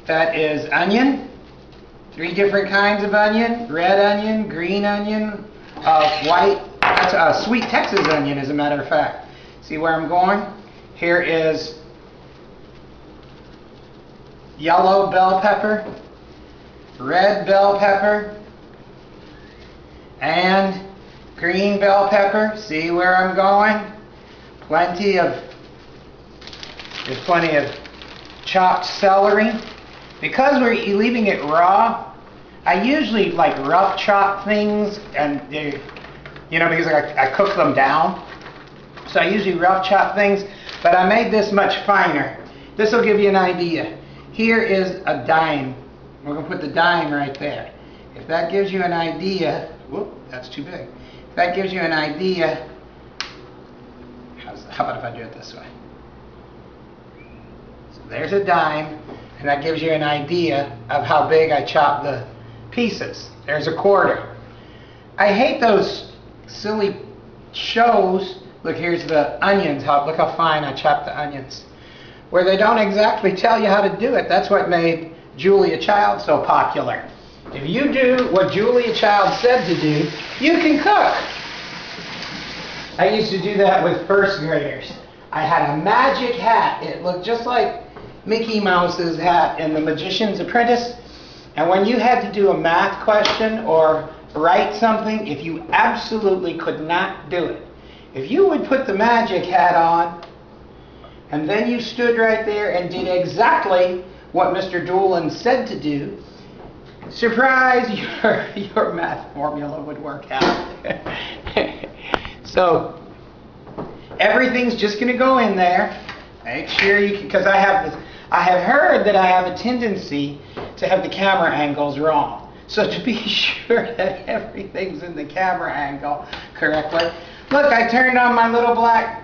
That is onion, 3 different kinds of onion, red onion, green onion, white, that's sweet Texas onion as a matter of fact. See where I'm going? Here is yellow bell pepper, red bell pepper, and green bell pepper. See where I'm going? There's plenty of chopped celery. Because we're leaving it raw, I usually like rough chop things, and because I cook them down. So I usually rough chop things, but I made this much finer. This will give you an idea. Here is a dime. We're going to put the dime right there. If that gives you an idea, whoop, that's too big. If that gives you an idea, how about if I do it this way? So there's a dime, and that gives you an idea of how big I chopped the pieces. There's a quarter. I hate those silly shows. Look, here's the onions. Look how fine I chopped the onions. Where they don't exactly tell you how to do it. That's what made Julia Child so popular. If you do what Julia Child said to do, you can cook. I used to do that with first graders. I had a magic hat. It looked just like Mickey Mouse's hat in The Magician's Apprentice. And when you had to do a math question or write something, if you absolutely could not do it, if you would put the magic hat on, and then you stood right there and did exactly what Mr. Doolin said to do, surprise, your math formula would work out. So everything's just going to go in there. Make sure you can, because I have heard that I have a tendency to have the camera angles wrong. So to be sure that everything's in the camera angle correctly, look, I turned on my little black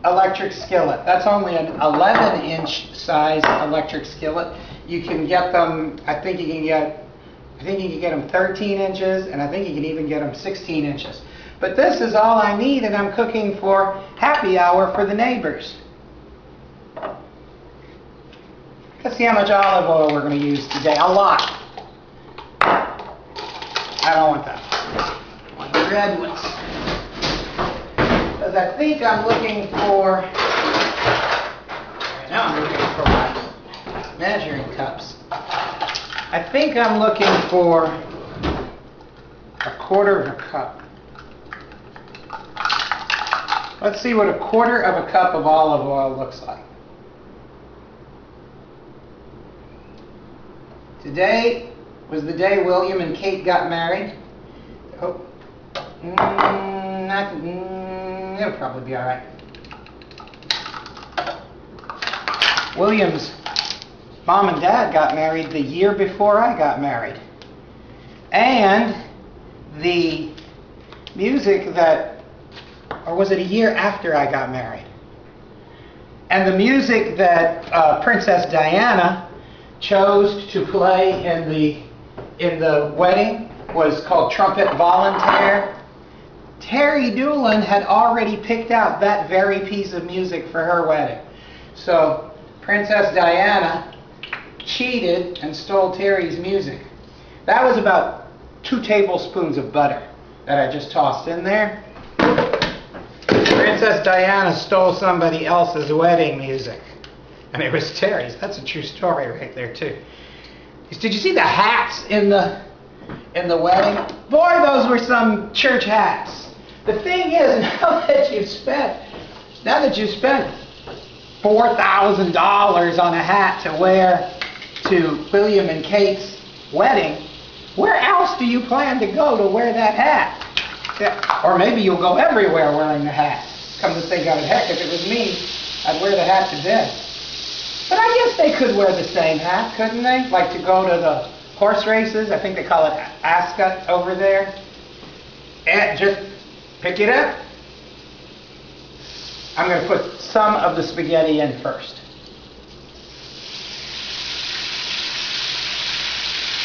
electric skillet. That's only an 11-inch size electric skillet. You can get them, I think you can get them 13 inches, and I think you can even get them 16 inches. But this is all I need, and I'm cooking for happy hour for the neighbors. Let's see how much olive oil we're going to use today. A lot. I don't want that. I want the red ones. Because I think I'm looking for, right now I'm looking for my measuring cups. I think I'm looking for a quarter of a cup. Let's see what a quarter of a cup of olive oil looks like. Today was the day William and Kate got married. Oh, it'll probably be all right. William's mom and dad got married the year before I got married. And the music that, or was it a year after I got married? And the music that Princess Diana chose to play in the wedding was called Trumpet Volontaire. Terry Doolin had already picked out that very piece of music for her wedding. So Princess Diana cheated and stole Terry's music. That was about 2 tablespoons of butter that I just tossed in there. Princess Diana stole somebody else's wedding music. And it was Terry's. That's a true story right there too. Did you see the hats in the wedding? Boy, those were some church hats. The thing is, now that you've spent $4,000 on a hat to wear to William and Kate's wedding, where else do you plan to go to wear that hat? Yeah. Or maybe you'll go everywhere wearing the hat. Come to think of it, heck, if it was me, I'd wear the hat to bed. But I guess they could wear the same hat, couldn't they? Like to go to the horse races. I think they call it Ascot over there. And just pick it up. I'm going to put some of the spaghetti in first.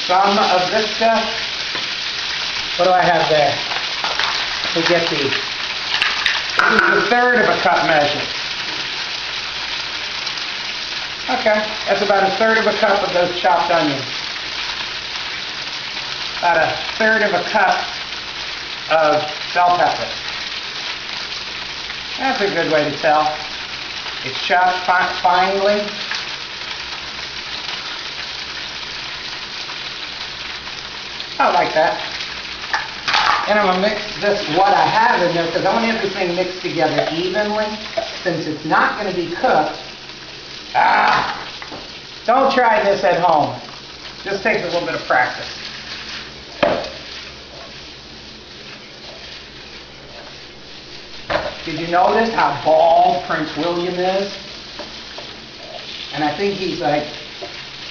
Some of this stuff. What do I have there? We get these. This is the 1/3 of a cup measure. Okay, that's about a third of a cup of those chopped onions. About a third of a cup of bell peppers. That's a good way to tell. It's chopped finely. I like that. And I'm going to mix this, what I have in there, because I want everything mixed together evenly. Since it's not going to be cooked, don't try this at home. Just takes a little bit of practice. Did you notice how bald Prince William is? And I think he's like,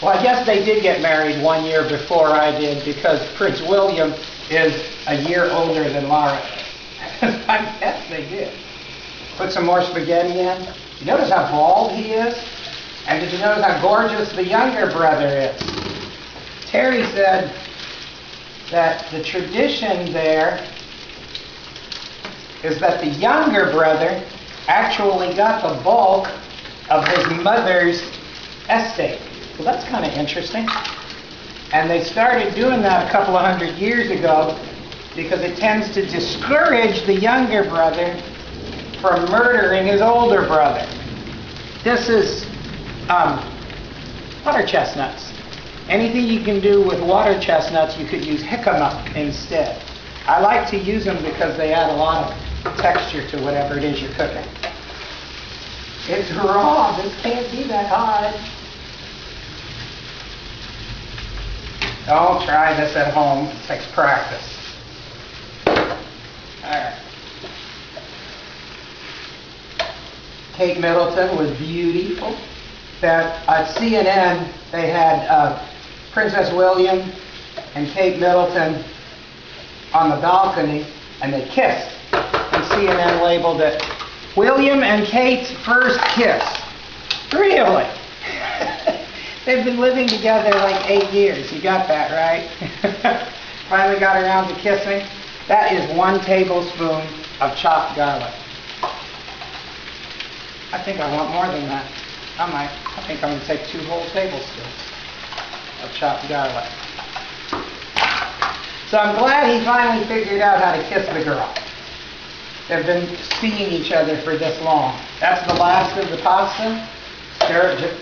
well, I guess they did get married 1 year before I did, because Prince William is a year older than Laura. I guess they did. Put some more spaghetti in. You notice how bald he is? And did you notice how gorgeous the younger brother is? Terry said that the tradition there is that the younger brother actually got the bulk of his mother's estate. Well, that's kind of interesting. And they started doing that a couple of hundred years ago because it tends to discourage the younger brother from murdering his older brother. This is water chestnuts. Anything you can do with water chestnuts, you could use jicama instead. I like to use them because they add a lot of texture to whatever it is you're cooking. It's raw. This can't be that hard. Don't try this at home. It takes practice. Alright. Kate Middleton was beautiful. That at CNN they had Princess William and Kate Middleton on the balcony, and they kissed. And CNN labeled it William and Kate's first kiss. Really? They've been living together like 8 years. You got that, right? Finally got around to kissing. That is 1 tablespoon of chopped garlic. I think I want more than that. I think I'm going to take 2 whole tablespoons of chopped garlic. So I'm glad he finally figured out how to kiss the girl. They've been seeing each other for this long. That's the last of the pasta. Stir it.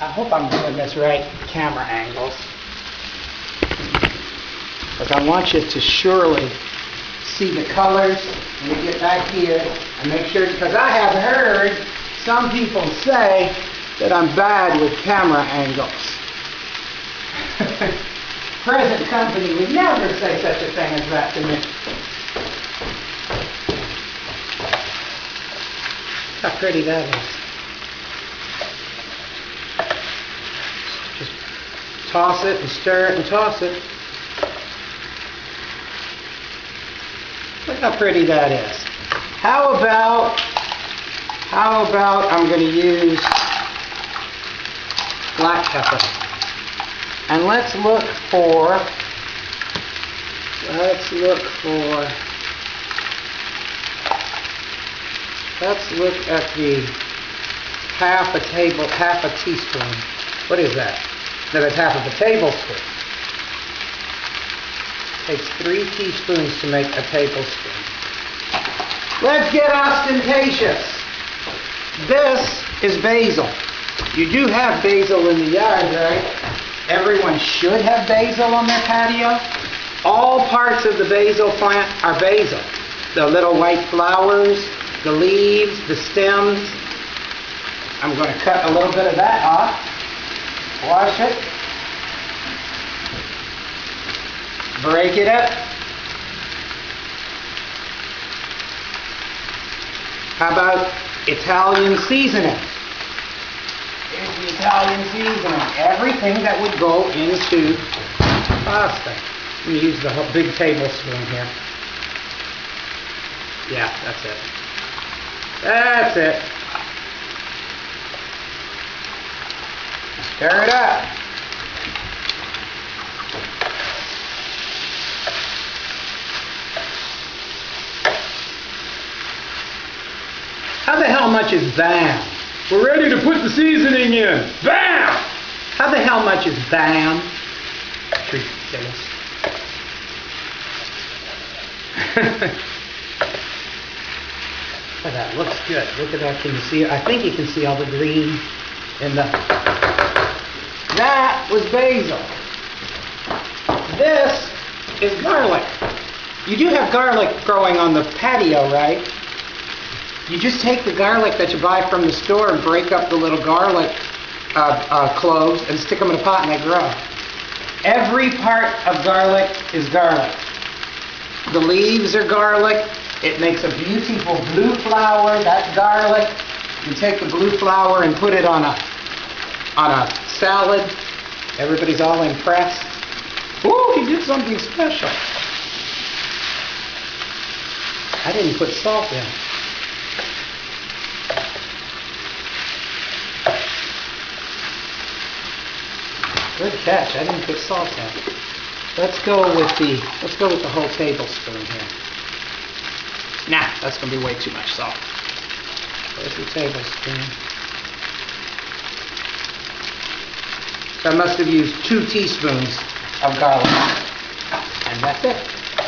I hope I'm doing this right, camera angles. Because I want you to surely see the colors. Let me get back here and make sure, because I have heard some people say that I'm bad with camera angles. Present company would never say such a thing as that to me. How pretty that is. Just toss it and stir it and toss it. Look how pretty that is. How about I'm going to use black pepper. And let's look at the half a teaspoon. What is that? No, that's half of a tablespoon. It takes 3 teaspoons to make a tablespoon. Let's get ostentatious. This is basil. You do have basil in the yard, right? Everyone should have basil on their patio. All parts of the basil plant are basil. The little white flowers, the leaves, the stems. I'm going to cut a little bit of that off. Wash it. Break it up. How about Italian seasoning? Here's the Italian seasoning. Everything that would go into pasta. I'm going to use the whole big tablespoon here. Yeah, that's it. That's it. Stir it up. How the hell much is that? We're ready to put the seasoning in. Bam! How the hell much is bam? Ridiculous. Look at that, looks good. Look at that, can you see it? I think you can see all the green in the... That was basil. This is garlic. You do have garlic growing on the patio, right? You just take the garlic that you buy from the store and break up the little garlic cloves and stick them in a pot and they grow. Every part of garlic is garlic. The leaves are garlic. It makes a beautiful blue flower. That's garlic. You take the blue flower and put it on a salad. Everybody's all impressed. Ooh, he did something special. I didn't put salt in. Good catch. I didn't put salt in. Let's go with the whole tablespoon here. Nah, that's gonna be way too much salt. There's the tablespoon. So I must have used 2 teaspoons of garlic. And that's it.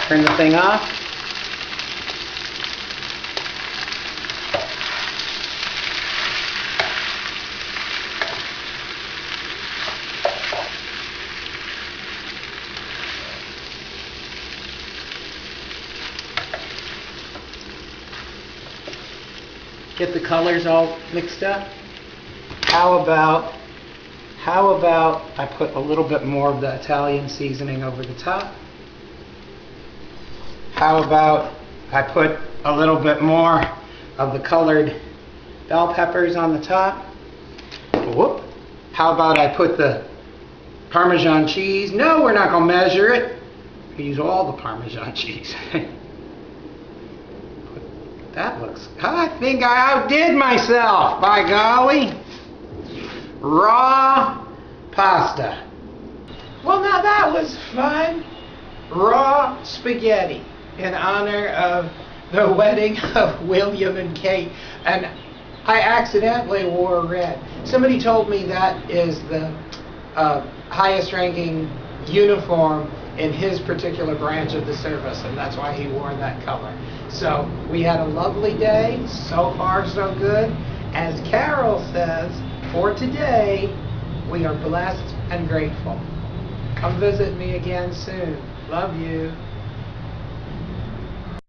Turn the thing off. Get the colors all mixed up. How about I put a little bit more of the Italian seasoning over the top? How about I put a little bit more of the colored bell peppers on the top? Whoop. How about I put the Parmesan cheese? No, we're not going to measure it. We use all the Parmesan cheese. That looks... I think I outdid myself, by golly. Raw pasta. Well, now that was fun. Raw spaghetti in honor of the wedding of William and Kate. And I accidentally wore red. Somebody told me that is the highest ranking uniform in his particular branch of the service, and that's why he wore that color. So we had a lovely day. So far, so good. As Carol says, for today, we are blessed and grateful. Come visit me again soon. Love you.